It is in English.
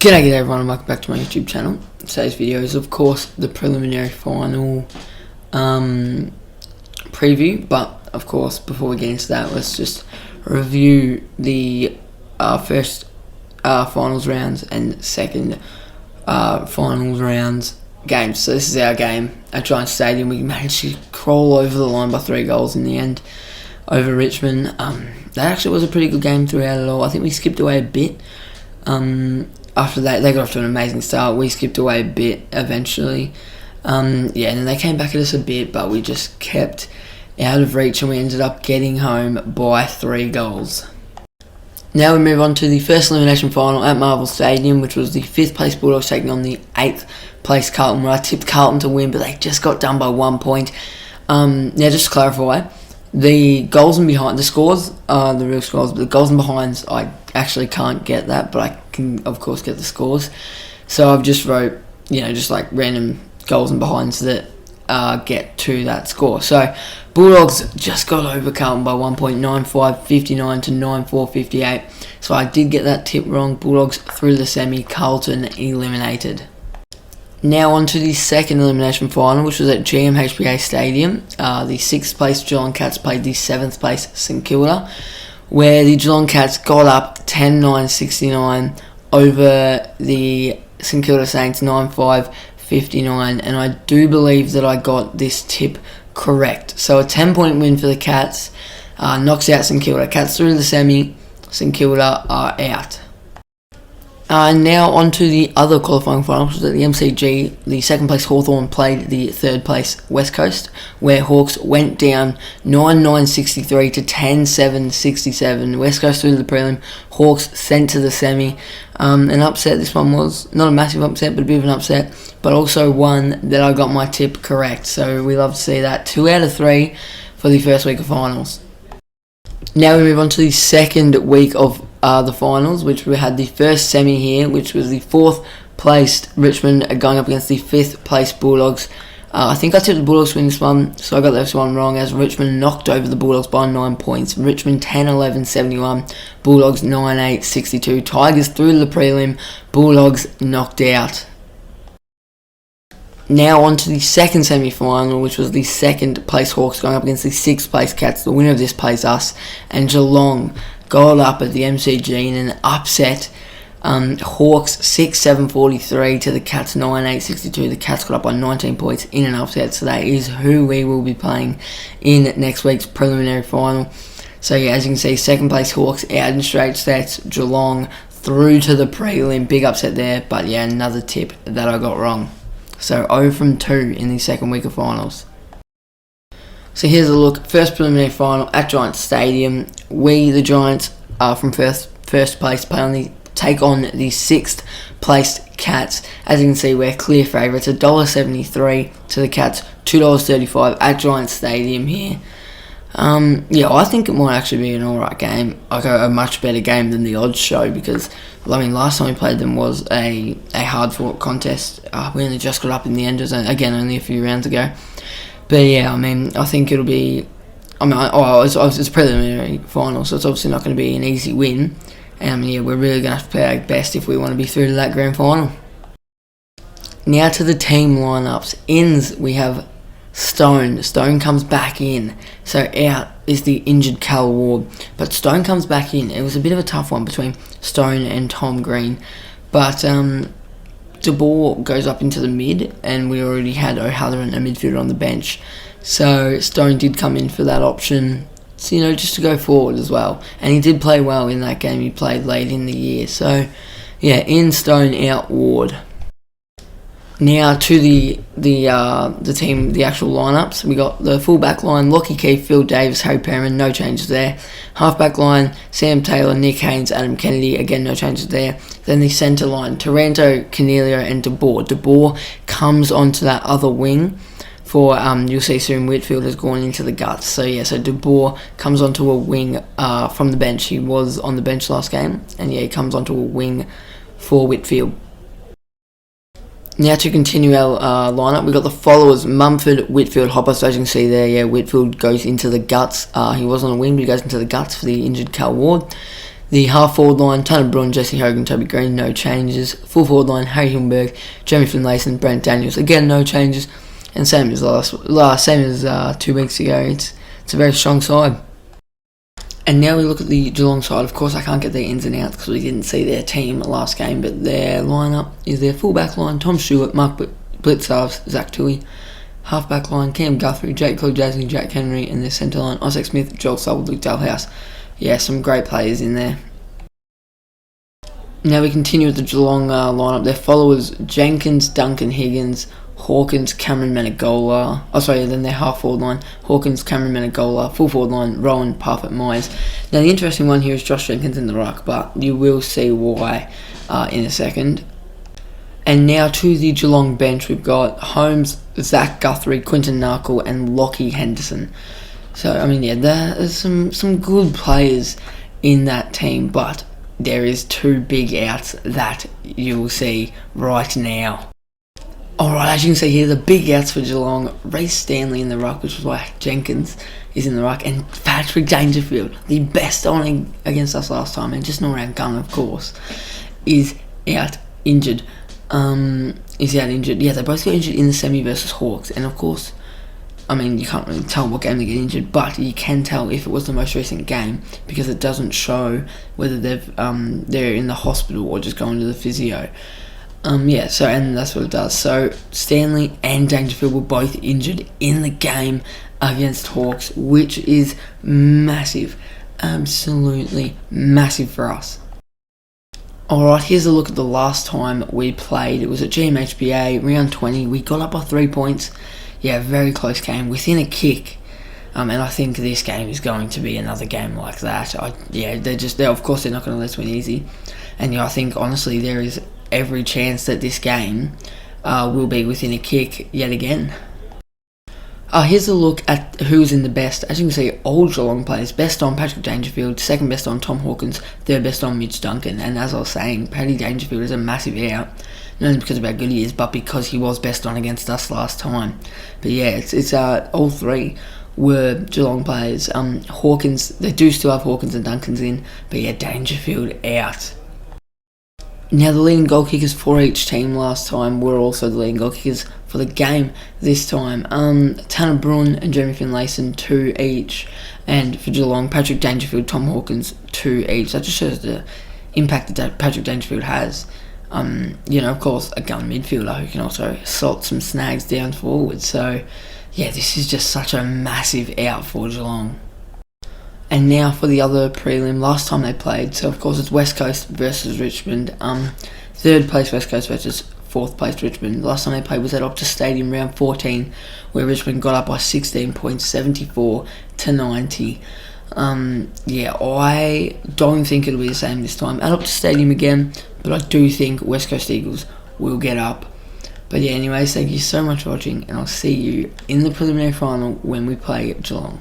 G'day everyone and welcome back to my YouTube channel. Today's video is of course the preliminary final preview, but of course before we get into that, let's just review the first finals rounds and second finals rounds games. So this is our game at Giants Stadium. We managed to crawl over the line by 3 goals in the end over Richmond. That actually was a pretty good game throughout it all. I think we skipped away a bit. After that, they got off to an amazing start. We skipped away a bit eventually. And then they came back at us a bit, but we just kept out of reach and we ended up getting home by 3 goals. Now we move on to the first elimination final at Marvel Stadium, which was the 5th place Bulldogs taking on the 8th place Carlton, where I tipped Carlton to win, but they just got done by 1 point. Now just to clarify, the goals and behind, the scores are the real scores, but the goals and behinds, I actually can't get that, but I can of course get the scores. So I've just wrote, just like random goals and behinds that get to that score. So Bulldogs just got over Carlton by 1.95-59 to 9-4-58. So I did get that tip wrong. Bulldogs through the semi, Carlton eliminated. Now on to the second elimination final, which was at GMHBA Stadium. The 6th place Geelong Cats played the 7th place St Kilda, where the Geelong Cats got up 10-9-69 over the St Kilda Saints 9-5-59, and I do believe that I got this tip correct. So a 10-point win for the Cats knocks out St Kilda. Cats through the semi, St Kilda are out. Now on to the other qualifying final, which was at the MCG. The 2nd place Hawthorn played the 3rd place West Coast, where Hawks went down 9-9-63 to 10-7-67. West Coast through the prelim, Hawks sent to the semi. An upset, this one was not a massive upset, but a bit of an upset, but also one that I got my tip correct. So we love to see that. 2 out of 3 for the first week of finals. Now we move on to the second week of the finals, which we had the first semi here, which was the 4th placed Richmond going up against the 5th placed Bulldogs. I think I tipped the Bulldogs to win this one, so I got this one wrong, as Richmond knocked over the Bulldogs by 9 points. Richmond 10-11-71, Bulldogs 9-8-62. Tigers through the prelim, Bulldogs knocked out. Now on to the second semi-final, which was the 2nd place Hawks going up against the 6th place Cats. The winner of this plays us, and Geelong got up at the MCG in an upset. Hawks 6-7-43 to the Cats 9-8-62. The Cats got up by 19 points in an upset, so that is who we will be playing in next week's preliminary final. So yeah, as you can see, 2nd place Hawks out in straight sets. Geelong through to the prelim, big upset there, but yeah, another tip that I got wrong. So 0 from 2 in the second week of finals. So here's a look. First preliminary final at Giants Stadium. We, the Giants, from first place, take on the 6th placed Cats. As you can see, we're clear favourites. $1.73 to the Cats, $2.35 at Giants Stadium here. I think it might actually be an alright game, like a much better game than the odds show, because last time we played them was a hard fought contest. We only just got up in the end, again only a few rounds ago. But yeah, I think it'll be. It's a preliminary final, so it's obviously not going to be an easy win. And we're really going to have to play our best if we want to be through to that grand final. Now to the team lineups. Ins, we have Stone. Stone comes back in. So out is the injured Cal Ward, but Stone comes back in. It was a bit of a tough one between Stone and Tom Green, but De Boer goes up into the mid, and we already had O'Halloran, a midfielder, on the bench. So Stone did come in for that option, so, just to go forward as well. And he did play well in that game. He played late in the year. So yeah, in Stone, out Ward. Now to the team, the actual lineups. We got the full back line: Lockie Keefe, Phil Davis, Harry Perriman, no changes there. Half back line: Sam Taylor, Nick Haynes, Adam Kennedy, again no changes there. Then the centre line: Taranto, Cornelia, and De Boer. De Boer comes onto that other wing for you'll see soon Whitfield has gone into the guts. So yeah, so De Boer comes onto a wing from the bench. He was on the bench last game, and yeah, he comes onto a wing for Whitfield. Now to continue our lineup, we've got the followers: Mumford, Whitfield, Hopper. So as you can see there, Whitfield goes into the guts. He was on a wing, but he goes into the guts for the injured Cal Ward. The half forward line, Tanner Bruhn, Jesse Hogan, Toby Green, no changes. Full forward line, Harry Hillenberg, Jeremy Finlayson, Brent Daniels, again no changes. And same as same as 2 weeks ago. It's a very strong side. And now we look at the Geelong side. Of course, I can't get their ins and outs because we didn't see their team last game, but their lineup is their fullback line: Tom Stewart, Mark Blitzarves, Zach Tui. Halfback line: Cam Guthrie, Jake Cole-Jasney, Jack Henry, and their centre line: Isaac Smith, Joel Selwood, Luke Dalhouse. Yeah, some great players in there. Now we continue with the Geelong lineup. Their followers: Jenkins, Duncan Higgins, Hawkins, Cameron Menegola. Then their half forward line: Hawkins, Cameron Menegola. Full forward line: Rowan, Parfitt, Myers. Now the interesting one here is Josh Jenkins in the ruck, but you will see why in a second. And now to the Geelong bench, we've got Holmes, Zach Guthrie, Quinton Narkle, and Lockie Henderson. So, I mean, yeah, there's some good players in that team, but there is 2 big outs that you will see right now. Alright, as you can see here, the big outs for Geelong: Reece Stanley in the ruck, which is why Jenkins is in the ruck, and Patrick Dangerfield, the best on against us last time, and just an all-round gun, of course, is out injured. Yeah, they both got injured in the semi versus Hawks, and of course, I mean, you can't really tell what game they get injured, but you can tell if it was the most recent game because it doesn't show whether they're in the hospital or just going to the physio. And that's what it does. So Stanley and Dangerfield were both injured in the game against Hawks, which is massive, absolutely massive for us. Alright, here's a look at the last time we played. It was at GMHBA, round 20. We got up by 3 points. Yeah, very close game, within a kick. And I think this game is going to be another game like that. Of course they're not going to let us win easy. And I think, honestly, there is every chance that this game will be within a kick yet again. Here's a look at who's in the best. As you can see, all Geelong players. Best on Patrick Dangerfield, second best on Tom Hawkins, third best on Mitch Duncan. And as I was saying, Paddy Dangerfield is a massive out, not only because of how good he is, but because he was best on against us last time. But yeah, it's all 3 were Geelong players. Hawkins, they do still have Hawkins and Duncans in, but yeah, Dangerfield out. Now, the leading goal kickers for each team last time were also the leading goal kickers for the game this time. Tanner Bruhn and Jeremy Finlayson, 2 each. And for Geelong, Patrick Dangerfield, Tom Hawkins, 2 each. That just shows the impact that Patrick Dangerfield has. Of course, a gun midfielder who can also slot some snags down forward. So, yeah, this is just such a massive out for Geelong. And now for the other prelim, last time they played, so of course it's West Coast versus Richmond. 3rd place West Coast versus 4th place Richmond. Last time they played was at Optus Stadium, round 14, where Richmond got up by 16 points, 74 to 90. I don't think it'll be the same this time at Optus Stadium again, but I do think West Coast Eagles will get up. But yeah, anyways, thank you so much for watching, and I'll see you in the preliminary final when we play Geelong.